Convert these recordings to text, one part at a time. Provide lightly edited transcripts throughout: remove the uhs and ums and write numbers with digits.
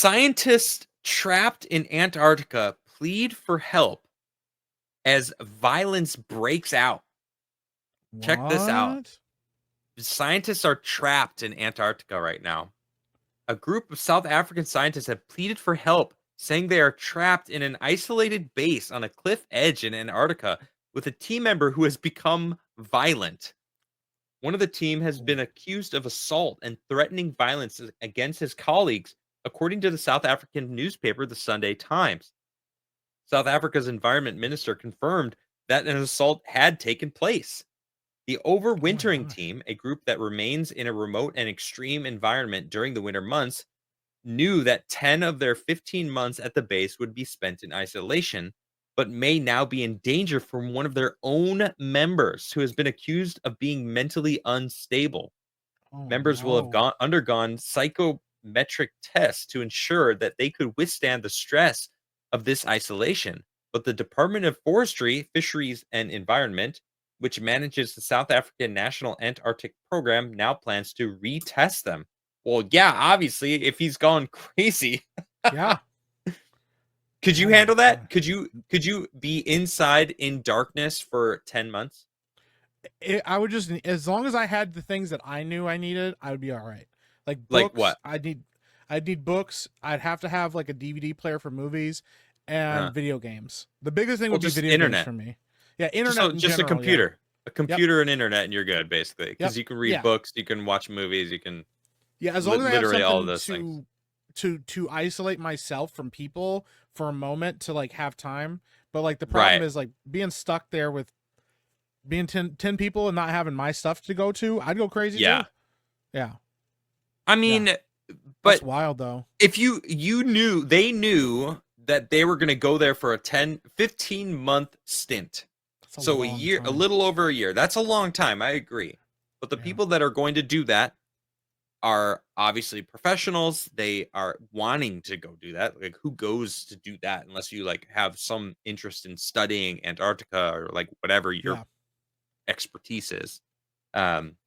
Scientists trapped in Antarctica plead for help as violence breaks out. Check this out. What? Scientists are trapped in Antarctica right now. A group of South African scientists have pleaded for help, saying they are trapped in an isolated base on a cliff edge in Antarctica with a team member who has become violent. One of the team has been accused of assault and threatening violence against his colleagues, according to the South African newspaper, the Sunday Times. South Africa's environment minister confirmed that an assault had taken place. The Oh my overwintering gosh. team, a group that remains in a remote and extreme environment during the winter months, knew that 10 of their 15 months at the base would be spent in isolation, but may now be in danger from one of their own members who has been accused of being mentally unstable. Oh Members will have no. undergone psychometric tests to ensure that they could withstand the stress of this isolation. But the Department of Forestry, Fisheries, and Environment, which manages the South African National Antarctic Program, now plans to retest them. Well, yeah, obviously, if he's gone crazy, Yeah. could you Oh my handle that? god. Could you be inside in darkness for 10 months? I would just, as long as I had the things that I knew I needed, I would be all right. Like Like books, what? I'd need books. I'd have to have like a DVD player for movies Uh, and video games. The biggest thing well, would be just video games internet. for me. Yeah, Just internet in just a general. Yeah. computer. A Yep. computer and internet, and you're good, basically. Yep. Because you can read Yeah. books, you can watch movies, you can Yeah. As long as I have literally all of something those things. to isolate myself from people for a moment to like have time. But like the problem Right. is like being stuck there with being 10 people and not having my stuff to go to. I'd go crazy Yeah. too. Yeah. I Yeah. mean, That's but wild though. if you knew they knew that they were going to go there for a 10-15 month stint. That's a So a long year, a time. little over a year. That's a long time, I agree. But the Yeah. people that are going to do that are obviously professionals. They are wanting to go do that. Like who goes to do that unless you like have some interest in studying Antarctica or like whatever your Yeah. expertise is. Um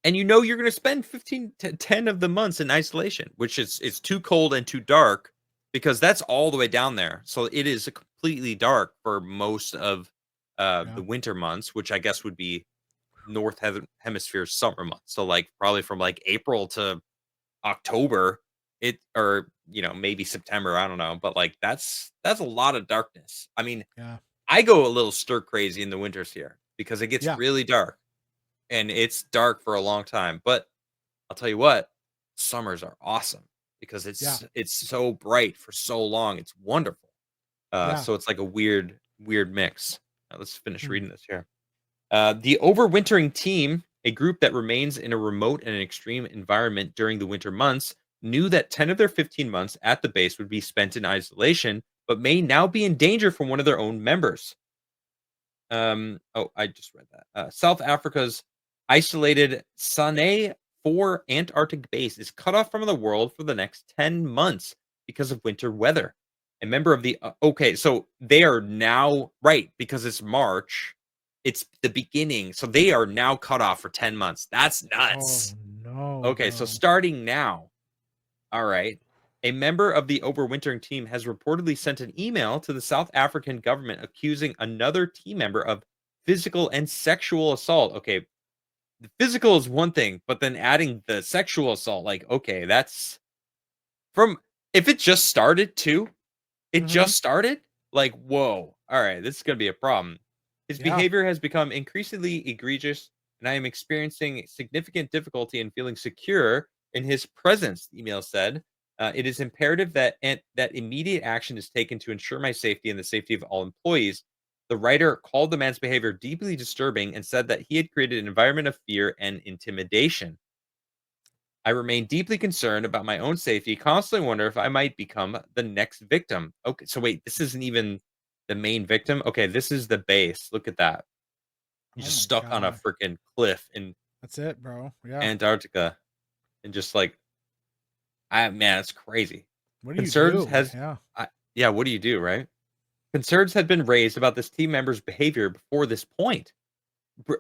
and you know you're going to spend 15 to 10 of the months in isolation, which is it's too cold and too dark because that's all the way down there. So it is completely dark for most of Yeah. the winter months, which I guess would be hemisphere summer months. So like probably from like April to October, it or maybe September, I don't know, but like that's a lot of darkness. I mean, Yeah. I go a little stir crazy in the winters here because it gets Yeah. really dark and it's dark for a long time. But I'll tell you what, summers are awesome because Yeah. it's so bright for so long. It's wonderful. Yeah. So it's like a weird mix. Let's finish Hmm. reading this here. The overwintering team, a group that remains in a remote and extreme environment during the winter months, knew that 10 of their 15 months at the base would be spent in isolation, but may now be in danger from one of their own members. Oh, I just read that. South Africa's isolated Sane 4 Antarctic base is cut off from the world for the next 10 months because of winter weather. A member of the okay, so they are now right because it's March. It's the beginning, so they are now cut off for 10 months. That's Oh nuts. no, Okay, so bro. starting now, all right. A member of the overwintering team has reportedly sent an email to the South African government accusing another team member of physical and sexual assault. Okay, the physical is one thing, but then adding the sexual assault, like, okay, that's from if it just started too, it Mm-hmm. just started, like, whoa, all right, this is going to be a problem. His Yeah. behavior has become increasingly egregious, and I am experiencing significant difficulty in feeling secure in his presence, the email said. It is imperative that immediate action is taken to ensure my safety and the safety of all employees. The writer called the man's behavior deeply disturbing and said that he had created an environment of fear and intimidation. I remain deeply concerned about my own safety, constantly wonder if I might become the next victim. Okay, so wait, this isn't even the main victim. Okay, this is the base. Look at that. He's Oh just my stuck on a god. freaking cliff in That's it, bro. Yeah. Antarctica and just like, man, it's crazy. What do you Concerns do? has, Yeah. yeah, what do you do, right? Concerns had been raised about this team member's behavior before this point. Br-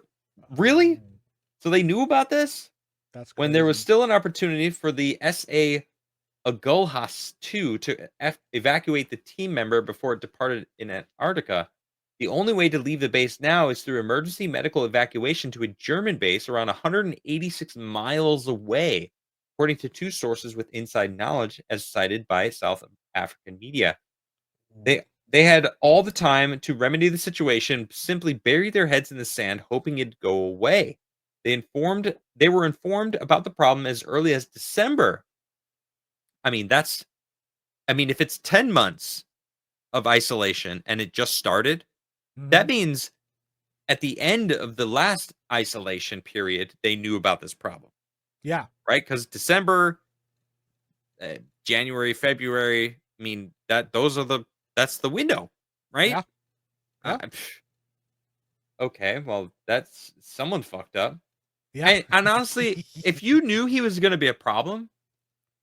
Really? Oh, So they knew about this that's when there was crazy. still an opportunity for the SA a Gulhas 2 to evacuate the team member before it departed in Antarctica. The only way to leave the base now is through emergency medical evacuation to a German base around 186 miles away, according to two sources with inside knowledge, as cited by South African media. They had all the time to remedy the situation, simply bury their heads in the sand, hoping it'd go away. They were informed about the problem as early as December. I mean, if it's 10 months of isolation and it just started, Hmm. that means at the end of the last isolation period, they knew about this problem, Yeah. right? Because December, January, February, that's the window, right? Yeah. Yeah. Okay, well, that's someone fucked up. Yeah. And honestly, if you knew he was gonna be a problem,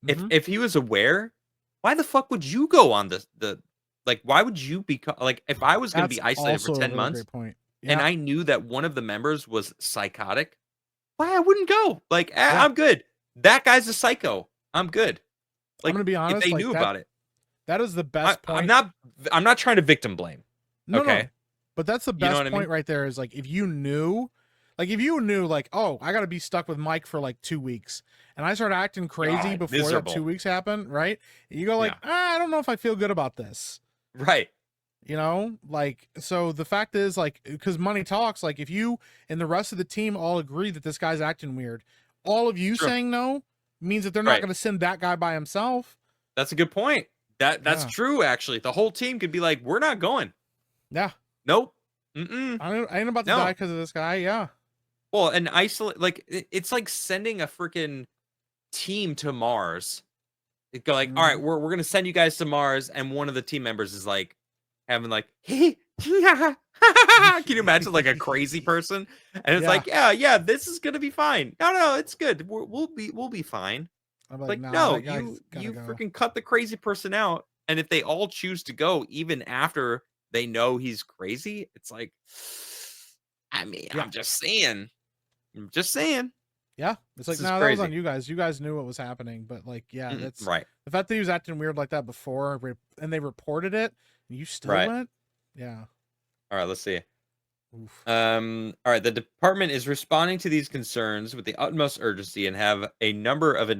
Hmm. if he was aware, why the fuck would you go on the like, why would you become like, if I was gonna That's be isolated for also a 10 really great months point. and Yeah. I knew that one of the members was psychotic, why I wouldn't go? Like, Yeah. I'm good. That guy's a psycho. I'm good. I'm Like, gonna be if honest, they like knew that about it. that is the I best I'm point. not I'm not trying to victim blame, No, okay? no. But that's the You know best what I point mean? right there is like if you knew like, oh, I gotta be stuck with Mike for like 2 weeks. And I start acting crazy God, before that miserable. 2 weeks happen, right? You go like, Yeah. I don't know if I feel good about this. Right. Like so the fact is like because money talks, like if you and the rest of the team all agree that this guy's acting weird, all of you True. saying no means that they're not Right. gonna send that guy by himself. That's a good point. That's Yeah. true, actually. The whole team could be like, "We're not going. Yeah. Nope. Mm-mm. I ain't about to die No." because of this guy. Yeah. Well, and isolate like it's like sending a freaking team to Mars. It go like, "All Hmm. right, we're gonna send you guys to Mars," and one of the team members is like having like, can you imagine like a crazy person? And it's Yeah. like, yeah, this is gonna be fine. No, it's good. We'll be fine. I'm like, Like, nah, no, that you guy's gotta you go. freaking cut the crazy person out, and if they all choose to go, even after they know he's crazy, it's like, Yeah. I'm just saying. I'm just saying. Yeah. It's like, This is nah, that was on crazy. you guys. You guys knew what was happening. But like, yeah, that's Right, the fact that he was acting weird like that before and they reported it and you still right. went. Yeah. All right, let's see. Oof. All right, the department is responding to these concerns with the utmost urgency and have a number of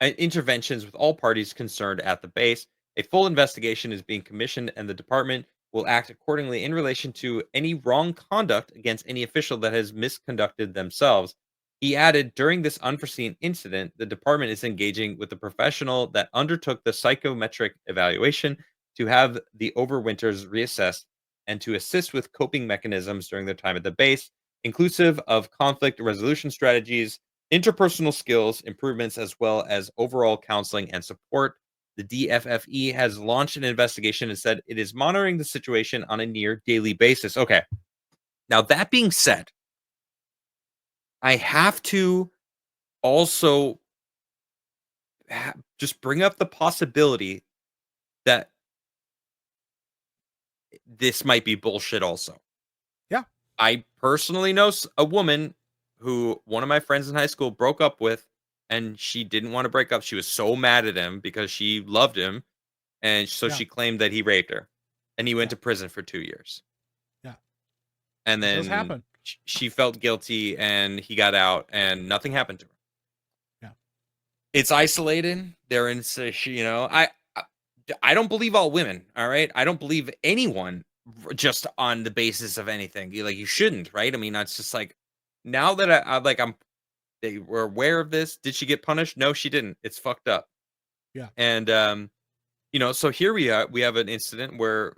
interventions with all parties concerned at the base. A full investigation is being commissioned, and the department will act accordingly in relation to any wrong conduct against any official that has misconducted themselves. He added, during this unforeseen incident, the department is engaging with the professional that undertook the psychometric evaluation to have the overwinters reassessed and to assist with coping mechanisms during their time at the base, inclusive of conflict resolution strategies, interpersonal skills improvements, as well as overall counseling and support. The DFFE has launched an investigation and said it is monitoring the situation on a near daily basis. Okay. Now, that being said, I have to also just bring up the possibility that this might be bullshit also. Yeah. I personally know a woman who one of my friends in high school broke up with, and she didn't want to break up. She was so mad at him because she loved him. And so Yeah. she claimed that he raped her, and he went Yeah. to prison for 2 years. Yeah. And It does then happen. she felt guilty, and he got out, and nothing happened to her. Yeah. It's isolated. They're in, I I don't believe all women. All right, I don't believe anyone just on the basis of anything. You shouldn't, right? I mean, that's just like now that they were aware of this. Did she get punished? No, she didn't. It's fucked up. Yeah. And so here we have an incident where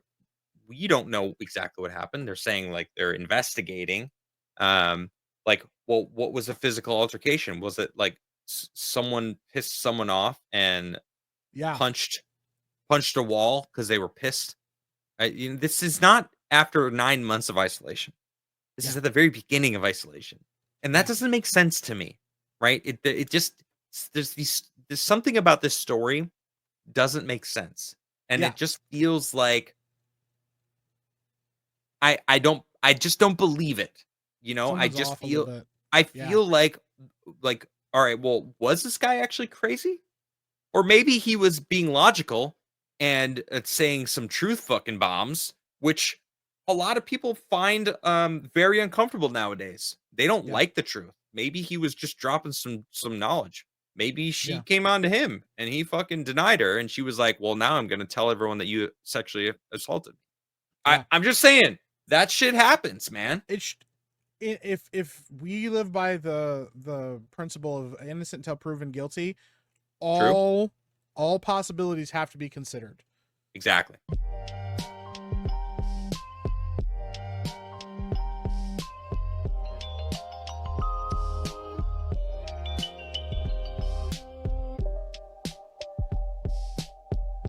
we don't know exactly what happened. They're saying like they're investigating. Um, like, well, what was a physical altercation? Was it like someone pissed someone off and Yeah. punched punched a wall because they were pissed? This is not after 9 months of isolation. This is Yeah. at the very beginning of isolation, and that Yeah. doesn't make sense to me, right? It just there's something about this story doesn't make sense, and Yeah. it just feels like I just don't believe it, I Something's just off a little feel bit. I Yeah. feel like, all right, well, was this guy actually crazy? Or maybe he was being logical and saying some truth fucking bombs, which a lot of people find very uncomfortable nowadays. They don't Yeah. like the truth. Maybe he was just dropping some knowledge. Maybe she Yeah. came on to him and he fucking denied her, and she was like, "Well, now I'm gonna tell everyone that you sexually assaulted me." Yeah. I'm just saying that shit happens, man. It's if we live by the principle of innocent until proven guilty, True. all possibilities have to be considered. Exactly.